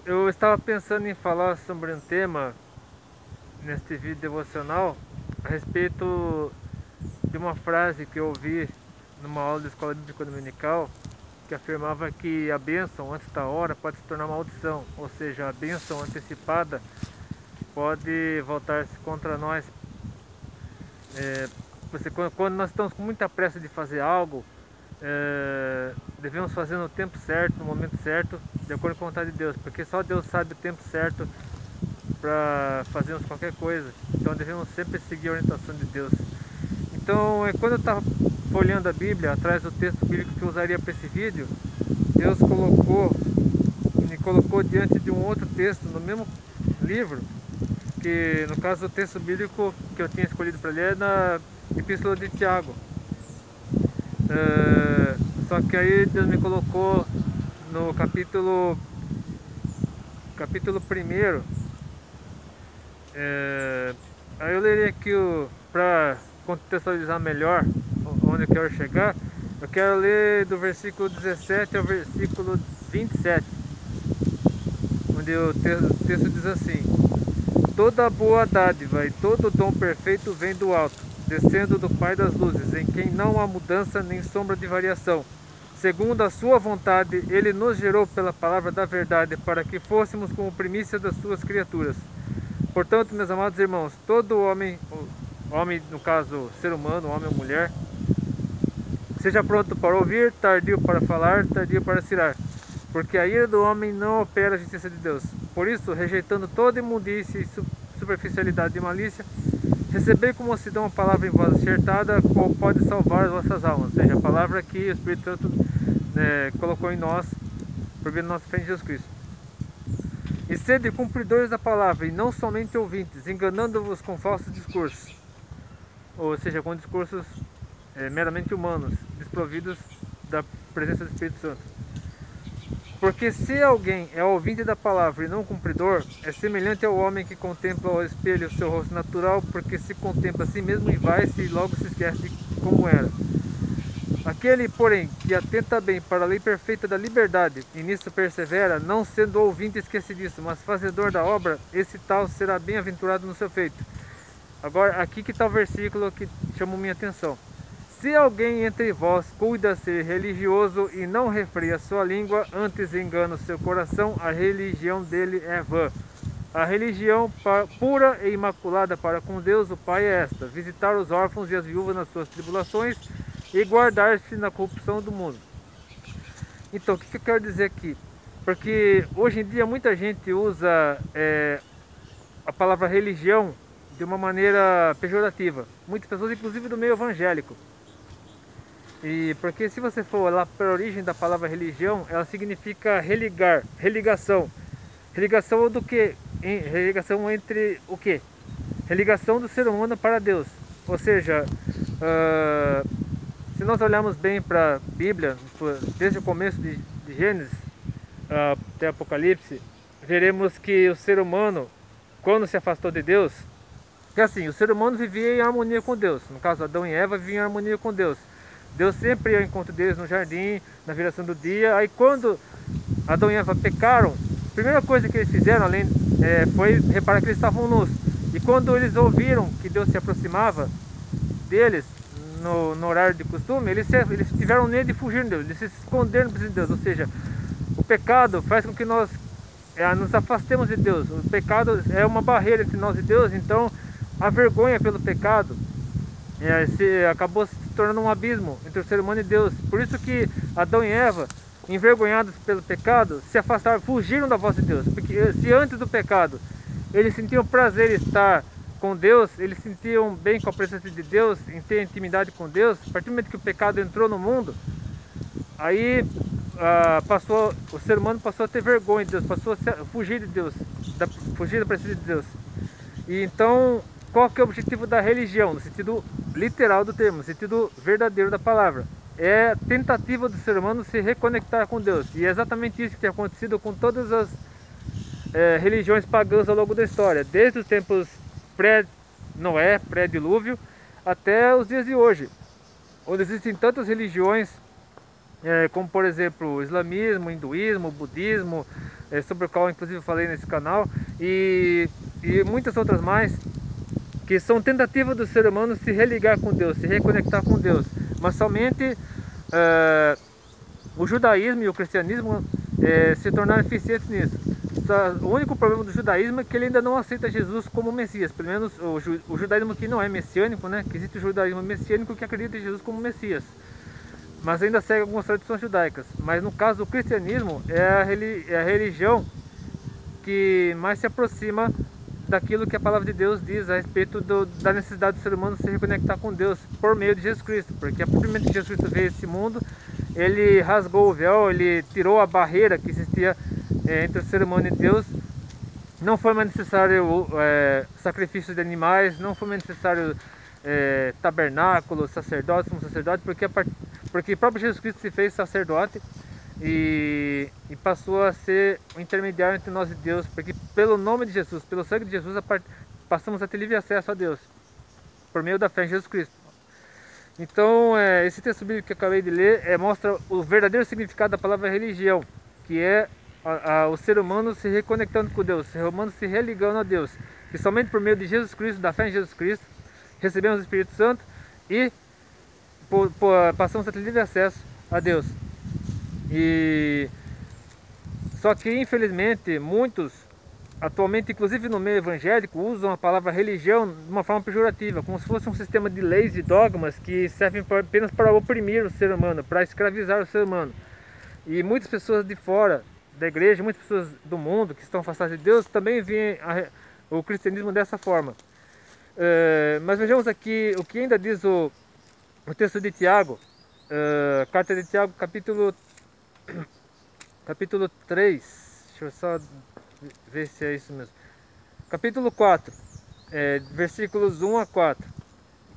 Eu estava pensando em falar sobre um tema neste vídeo devocional a respeito de uma frase que eu ouvi numa aula de escola bíblica dominical que afirmava que a bênção antes da hora pode se tornar maldição, ou seja, a bênção antecipada pode voltar-se contra nós. Quando nós estamos com muita pressa de fazer algo, devemos fazer no tempo certo, no momento certo, de acordo com a vontade de Deus, porque só Deus sabe o tempo certo para fazermos qualquer coisa. Então devemos sempre seguir a orientação de Deus. Então, quando eu estava folheando a Bíblia, atrás do texto bíblico que eu usaria para esse vídeo, Deus me colocou diante de um outro texto no mesmo livro, que no caso o texto bíblico que eu tinha escolhido para ler é na Epístola de Tiago. Só que aí Deus me colocou no capítulo 1. Aí eu lerei aqui para contextualizar melhor onde eu quero chegar. Eu quero ler do versículo 17 ao versículo 27, onde o texto diz assim: toda boa dádiva e todo dom perfeito vem do alto, descendo do Pai das luzes, em quem não há mudança nem sombra de variação. Segundo a sua vontade, ele nos gerou pela palavra da verdade, para que fôssemos como primícia das suas criaturas. Portanto, meus amados irmãos, todo homem no caso ser humano, homem ou mulher, seja pronto para ouvir, tardio para falar, tardio para se irar, porque a ira do homem não opera a justiça de Deus. Por isso, rejeitando toda imundície e superficialidade e malícia, recebei como mocidão a palavra em voz acertada, qual pode salvar as vossas almas. Ou seja, a palavra que o Espírito Santo colocou em nós, por meio do nosso fé em Jesus Cristo. E sede cumpridores da palavra, e não somente ouvintes, enganando-vos com falsos discursos, ou seja, com discursos meramente humanos, desprovidos da presença do Espírito Santo. Porque se alguém é ouvinte da palavra e não cumpridor, é semelhante ao homem que contempla ao espelho o seu rosto natural, porque se contempla a si mesmo e vai-se e logo se esquece de como era. Aquele, porém, que atenta bem para a lei perfeita da liberdade, e nisso persevera, não sendo ouvinte esquecidiço, mas fazedor da obra, esse tal será bem-aventurado no seu feito. Agora, aqui que está o versículo que chamou minha atenção. Se alguém entre vós cuida ser religioso e não refreia sua língua, antes engana o seu coração, a religião dele é vã. A religião pura e imaculada para com Deus o Pai é esta: visitar os órfãos e as viúvas nas suas tribulações e guardar-se na corrupção do mundo. Então, o que eu quero dizer aqui? Porque hoje em dia muita gente usa a palavra religião de uma maneira pejorativa. Muitas pessoas, inclusive do meio evangélico. E porque se você for lá para a origem da palavra religião, ela significa religar, religação. Religação do que? Religação entre o que? Religação do ser humano para Deus. Ou seja, se nós olharmos bem para a Bíblia, desde o começo de Gênesis até Apocalipse, veremos que o ser humano, quando se afastou de Deus, que assim, o ser humano vivia em harmonia com Deus. No caso, Adão e Eva viviam em harmonia com Deus. Deus sempre ia ao encontro deles no jardim, na viração do dia. Aí quando Adão e Eva pecaram, a primeira coisa que eles fizeram foi reparar que eles estavam nus. E quando eles ouviram que Deus se aproximava deles, no horário de costume, eles tiveram medo de fugir de Deus, eles se esconderam de Deus. Ou seja, o pecado faz com que nós nos afastemos de Deus. O pecado é uma barreira entre nós e Deus, então a vergonha pelo pecado acabou se tornando um abismo entre o ser humano e Deus. Por isso que Adão e Eva, envergonhados pelo pecado, se afastaram, fugiram da voz de Deus. Porque se antes do pecado eles sentiam prazer em estar com Deus, eles sentiam bem com a presença de Deus, em ter intimidade com Deus, a partir do momento que o pecado entrou no mundo, aí o ser humano passou a ter vergonha de Deus, passou a fugir de Deus, fugir da presença de Deus. E então, qual que é o objetivo da religião, no sentido literal do termo, no sentido verdadeiro da palavra? É a tentativa do ser humano se reconectar com Deus. E é exatamente isso que tem acontecido com todas as religiões pagãs ao longo da história, desde os tempos pré-Noé, pré-dilúvio, até os dias de hoje, onde existem tantas religiões como por exemplo o islamismo, o hinduísmo, o budismo, sobre o qual inclusive eu falei nesse canal, e muitas outras mais, que são tentativas do ser humano se religar com Deus, se reconectar com Deus, mas somente o judaísmo e o cristianismo se tornaram eficientes nisso. O único problema do judaísmo é que ele ainda não aceita Jesus como Messias, pelo menos o judaísmo que não é messiânico, né? Que existe o judaísmo messiânico que acredita em Jesus como Messias, mas ainda segue algumas tradições judaicas. Mas no caso do cristianismo, é a religião que mais se aproxima daquilo que a palavra de Deus diz a respeito da necessidade do ser humano se reconectar com Deus por meio de Jesus Cristo, porque a partir do momento que Jesus Cristo veio a esse mundo, ele rasgou o véu, ele tirou a barreira que existia entre o ser humano e Deus. Não foi mais necessário sacrifício de animais, não foi mais necessário tabernáculo, sacerdote, sumo sacerdote, porque o próprio Jesus Cristo se fez sacerdote e passou a ser o intermediário entre nós e Deus, porque pelo nome de Jesus, pelo sangue de Jesus, passamos a ter livre acesso a Deus, por meio da fé em Jesus Cristo. Então, esse texto bíblico que eu acabei de ler mostra o verdadeiro significado da palavra religião, que é o ser humano se reconectando com Deus, o ser humano se religando a Deus, que somente por meio de Jesus Cristo, da fé em Jesus Cristo, recebemos o Espírito Santo e passamos a ter livre acesso a Deus. Só que infelizmente muitos atualmente, inclusive no meio evangélico, usam a palavra religião de uma forma pejorativa, como se fosse um sistema de leis e dogmas que servem apenas para oprimir o ser humano, para escravizar o ser humano. E muitas pessoas de fora da igreja, muitas pessoas do mundo que estão afastadas de Deus também veem o cristianismo dessa forma. Mas vejamos aqui o que ainda diz o texto de Tiago, carta de Tiago, capítulo 3, deixa eu só ver se é isso mesmo. Capítulo 4, versículos 1 a 4,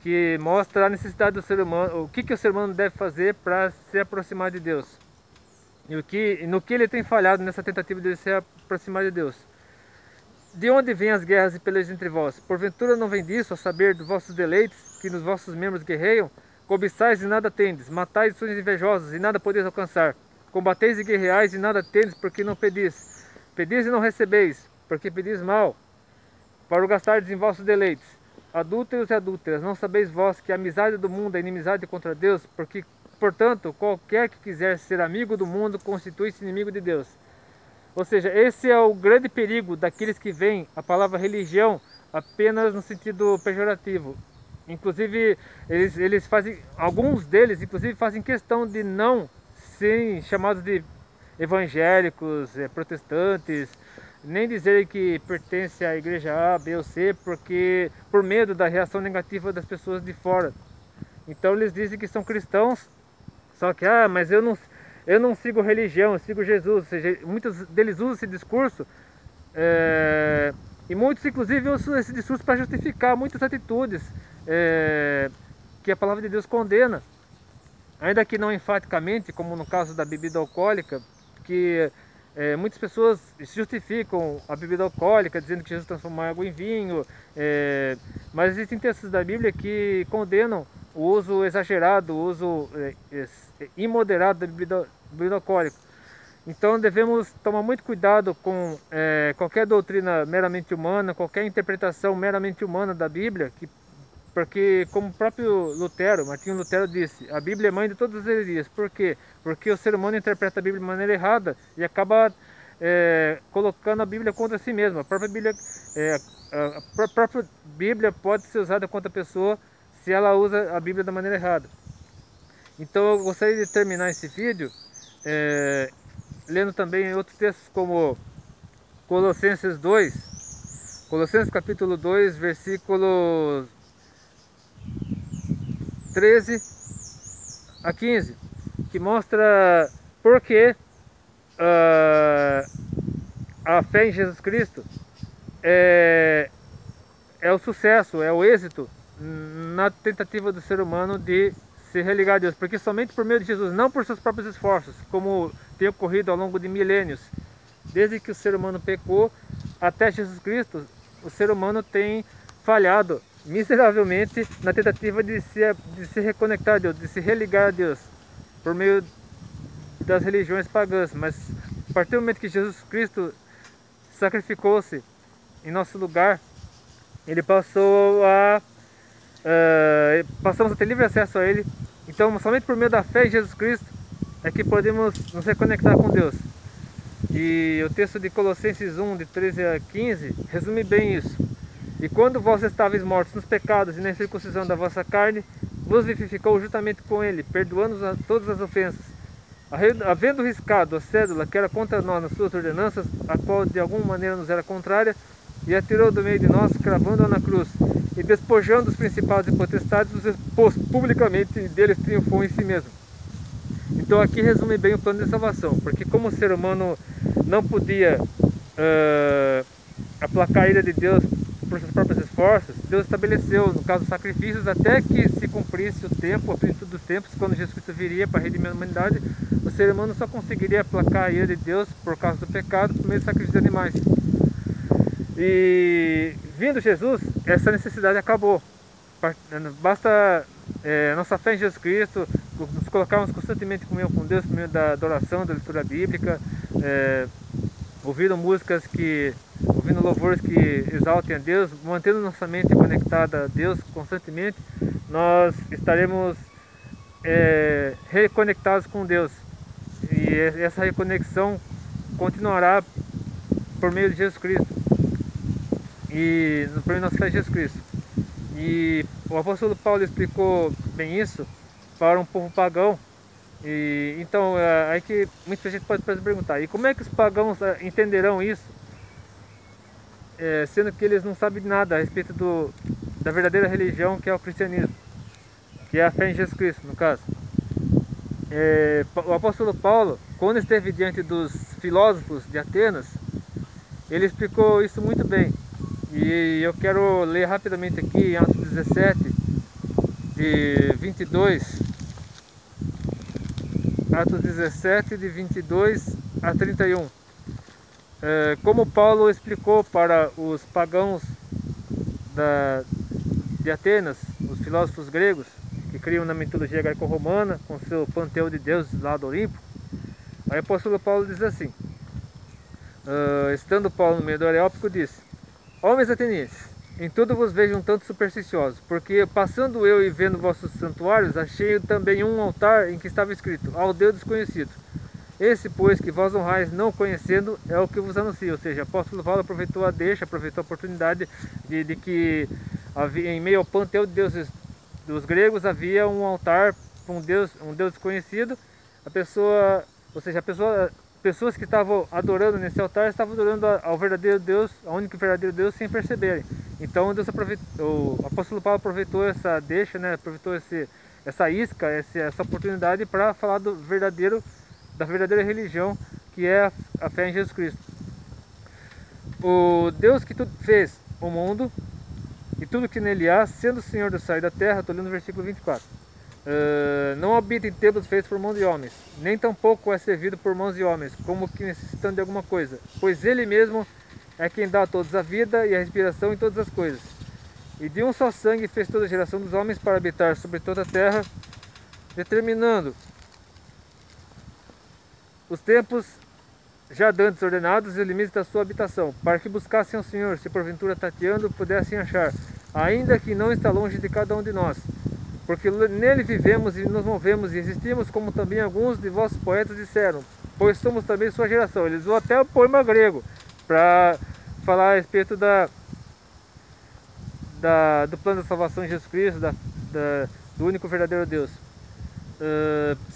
que mostra a necessidade do ser humano, o que o ser humano deve fazer para se aproximar de Deus. E no que ele tem falhado nessa tentativa de se aproximar de Deus. De onde vêm as guerras e pelejas entre vós? Porventura não vem disso, a saber, dos vossos deleites, que nos vossos membros guerreiam? Cobiçais e nada tendes, matais e sois invejosos e nada podeis alcançar. Combateis e guerreais e nada tendes, porque não pedis. Pedis e não recebeis, porque pedis mal, para o gastardes em vossos deleites. Adúlteros e adúlteras, não sabeis vós que a amizade do mundo é inimizade contra Deus? Porque, portanto, qualquer que quiser ser amigo do mundo, constitui-se inimigo de Deus. Ou seja, esse é o grande perigo daqueles que veem a palavra religião apenas no sentido pejorativo. Inclusive, eles fazem, alguns deles, inclusive, fazem questão de não serem chamados de evangélicos, protestantes, nem dizerem que pertence à igreja A, B ou C, porque por medo da reação negativa das pessoas de fora. Então eles dizem que são cristãos, só que, mas eu não sigo religião, eu sigo Jesus. Ou seja, muitos deles usam esse discurso, e muitos inclusive usam esse discurso para justificar muitas atitudes que a palavra de Deus condena, ainda que não enfaticamente, como no caso da bebida alcoólica, que muitas pessoas justificam a bebida alcoólica dizendo que Jesus transformou água em vinho, mas existem textos da Bíblia que condenam o uso exagerado, o uso imoderado da bebida alcoólica. Então devemos tomar muito cuidado com qualquer doutrina meramente humana, qualquer interpretação meramente humana da Bíblia, porque como o próprio Martinho Lutero disse, a Bíblia é mãe de todas as heresias. Por quê? Porque o ser humano interpreta a Bíblia de maneira errada e acaba colocando a Bíblia contra si mesma. A própria Bíblia pode ser usada contra a pessoa se ela usa a Bíblia da maneira errada. Então eu gostaria de terminar esse vídeo lendo também outros textos como Colossenses 2, Colossenses capítulo 2, versículos 13 a 15, que mostra por que a fé em Jesus Cristo é o sucesso, é o êxito na tentativa do ser humano de se religar a Deus, porque somente por meio de Jesus, não por seus próprios esforços, como tem ocorrido ao longo de milênios, desde que o ser humano pecou até Jesus Cristo, o ser humano tem falhado miseravelmente na tentativa de se reconectar a Deus, de se religar a Deus, por meio das religiões pagãs, mas a partir do momento que Jesus Cristo sacrificou-se em nosso lugar, ele passamos a ter livre acesso a ele. Então somente por meio da fé em Jesus Cristo é que podemos nos reconectar com Deus. E o texto de Colossenses 1, de 13 a 15, resume bem isso. E quando vós estáveis mortos nos pecados e na circuncisão da vossa carne, vos vivificou juntamente com ele, perdoando todas as ofensas, havendo riscado a cédula que era contra nós nas suas ordenanças, a qual de alguma maneira nos era contrária, e a tirou do meio de nós, cravando-a na cruz, e despojando os principados e potestades, os expôs publicamente, e deles triunfou em si mesmo. Então aqui resume bem o plano de salvação, porque como o ser humano não podia aplacar a ira de Deus por seus próprios esforços, Deus estabeleceu, no caso, sacrifícios até que se cumprisse o tempo, a plenitude dos tempos, quando Jesus Cristo viria para redimir a humanidade. O ser humano só conseguiria aplacar a ira de Deus por causa do pecado por meio de sacrifício de animais. E vindo Jesus, essa necessidade acabou. Basta nossa fé em Jesus Cristo, nos colocarmos constantemente em comunhão com Deus por meio da adoração, da leitura bíblica, ouvindo louvores que exaltem a Deus, mantendo nossa mente conectada a Deus constantemente, nós estaremos reconectados com Deus. E essa reconexão continuará por meio de Jesus Cristo, e por meio da nossa fé em Jesus Cristo. E o apóstolo Paulo explicou bem isso para um povo pagão. E então aí que muita gente pode perguntar: e como é que os pagãos entenderão isso, sendo que eles não sabem nada a respeito da verdadeira religião, que é o cristianismo, que é a fé em Jesus Cristo, no caso? O apóstolo Paulo, quando esteve diante dos filósofos de Atenas, ele explicou isso muito bem. E eu quero ler rapidamente aqui em Atos 17, de 22, Atos 17, de 22 a 31. Como Paulo explicou para os pagãos de Atenas, os filósofos gregos, que criam na mitologia greco-romana, com seu panteão de deuses lá do Olimpo. Aí o apóstolo Paulo diz assim, estando Paulo no meio do Areópago, disse: homens atenienses, em tudo vos vejo um tanto supersticiosos, porque passando eu e vendo vossos santuários, achei também um altar em que estava escrito: ao Deus desconhecido. Esse, pois, que vós honrais não conhecendo, é o que vos anuncio. Ou seja, o apóstolo Paulo aproveitou a oportunidade de que havia, em meio ao panteão de deuses dos gregos, havia um altar para um Deus desconhecido. Pessoas que estavam adorando nesse altar estavam adorando ao verdadeiro Deus, ao único e verdadeiro Deus, sem perceberem. Então o apóstolo Paulo aproveitou essa deixa, aproveitou essa isca, essa oportunidade para falar da verdadeira religião, que é a fé em Jesus Cristo. O Deus que fez o mundo e tudo que nele há, sendo o Senhor do céu e da terra, estou lendo o versículo 24. Não habita em templos feitos por mãos de homens, nem tampouco é servido por mãos de homens, como que necessitando de alguma coisa, pois Ele mesmo é quem dá a todos a vida e a respiração em todas as coisas. E de um só sangue fez toda a geração dos homens para habitar sobre toda a terra, determinando os tempos já dantes ordenados e os limites da sua habitação, para que buscassem ao Senhor, se porventura tateando pudessem achar, ainda que não está longe de cada um de nós. Porque nele vivemos e nos movemos e existimos, como também alguns de vossos poetas disseram, pois somos também sua geração. Eles usam até o poema grego para falar a respeito do plano da salvação em Jesus Cristo, do único verdadeiro Deus.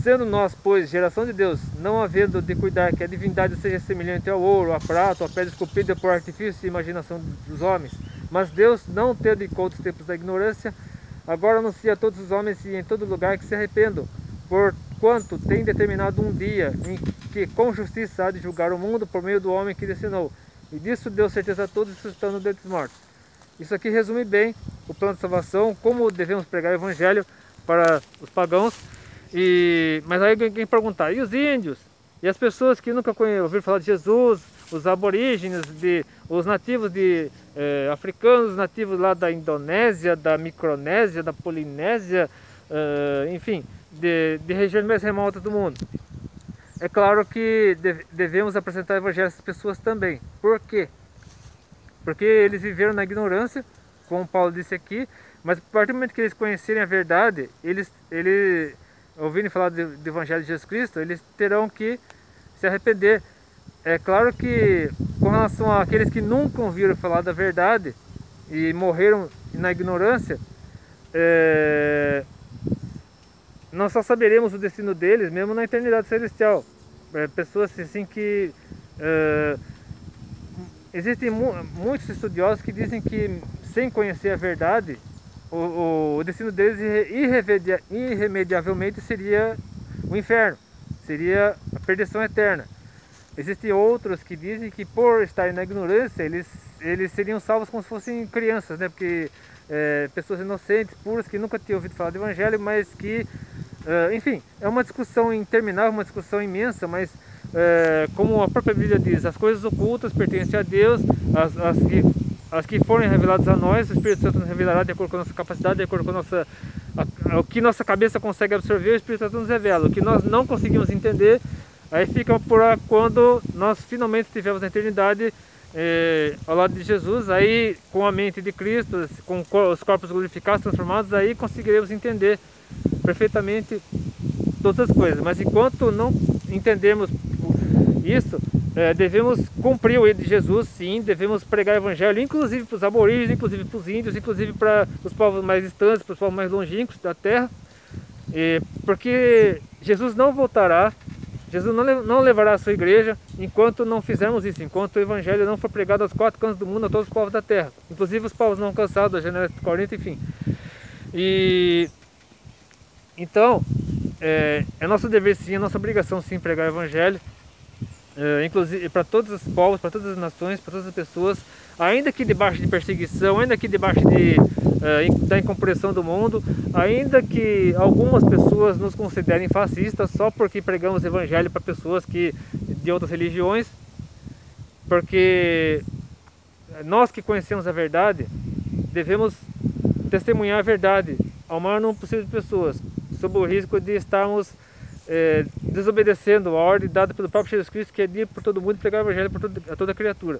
Sendo nós, pois, geração de Deus, não havendo de cuidar que a divindade seja semelhante ao ouro, à prata, à pedra esculpida por artifício e imaginação dos homens, mas Deus, não tendo em conta os tempos da ignorância, agora anuncia a todos os homens e em todo lugar que se arrependam, porquanto tem determinado um dia em que com justiça há de julgar o mundo por meio do homem que destinou, e disso deu certeza a todos, ressuscitando dentre os mortos. Isso aqui resume bem o plano de salvação, como devemos pregar o evangelho para os pagãos. Mas aí alguém perguntar: e os índios? E as pessoas que nunca ouviram falar de Jesus? Os aborígenes, os nativos africanos, os nativos lá da Indonésia, da Micronésia, da Polinésia, enfim, de regiões mais remotas do mundo. é claro que devemos apresentar o evangelho a essas pessoas também. Por quê? Porque eles viveram na ignorância, como Paulo disse aqui, mas a partir do momento que eles conhecerem a verdade, eles ouvirem falar do evangelho de Jesus Cristo, eles terão que se arrepender. É claro que com relação àqueles que nunca ouviram falar da verdade e morreram na ignorância, nós só saberemos o destino deles mesmo na eternidade celestial. Pessoas assim que... existem muitos estudiosos que dizem que sem conhecer a verdade, o destino deles irremediavelmente seria o inferno, seria a perdição eterna. Existem outros que dizem que por estarem na ignorância, eles seriam salvos como se fossem crianças, né? Porque pessoas inocentes, puras, que nunca tinham ouvido falar do evangelho, mas que, enfim, é uma discussão interminável, uma discussão imensa, mas como a própria Bíblia diz, as coisas ocultas pertencem a Deus, as que forem reveladas a nós, o Espírito Santo nos revelará de acordo com a nossa capacidade, de acordo com o que nossa cabeça consegue absorver, o Espírito Santo nos revela. O que nós não conseguimos entender, aí fica por quando nós finalmente estivermos na eternidade ao lado de Jesus, aí com a mente de Cristo, com os corpos glorificados, transformados, aí conseguiremos entender perfeitamente todas as coisas. Mas enquanto não entendemos isso, devemos cumprir o êxodo de Jesus, sim, devemos pregar o evangelho, inclusive para os aborígenes, inclusive para os índios, inclusive para os povos mais distantes, para os povos mais longínquos da terra, porque Jesus não voltará, Jesus não levará a sua igreja enquanto não fizermos isso, enquanto o evangelho não for pregado aos 4 cantos do mundo, a todos os povos da terra, inclusive os povos não alcançados, a janela de Corinto, enfim. Então, é nosso dever sim, é nossa obrigação sim pregar o evangelho, inclusive para todos os povos, para todas as nações, para todas as pessoas, ainda que debaixo de perseguição, ainda que debaixo da incompreensão do mundo, ainda que algumas pessoas nos considerem fascistas só porque pregamos o evangelho para pessoas de outras religiões, porque nós que conhecemos a verdade devemos testemunhar a verdade ao maior número possível de pessoas, sob o risco de estarmos desobedecendo a ordem dada pelo próprio Jesus Cristo, que é de ir por todo mundo e pregar o evangelho a toda criatura.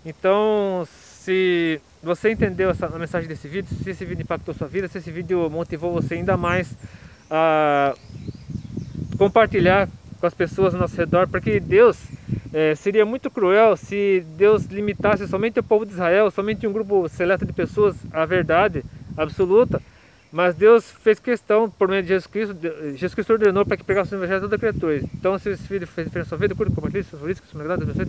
Então, se você entendeu a mensagem desse vídeo, se esse vídeo impactou sua vida, se esse vídeo motivou você ainda mais a compartilhar com as pessoas ao nosso redor, porque Deus seria muito cruel se Deus limitasse somente o povo de Israel, somente um grupo seleto de pessoas, a verdade absoluta. Mas Deus fez questão, por meio de Jesus Cristo ordenou para que pregasse o evangelho a toda criatura. Então, se esse vídeo fez diferença na sua vida, curta, compartilhe, favorite, que isso me agrada, abençoe,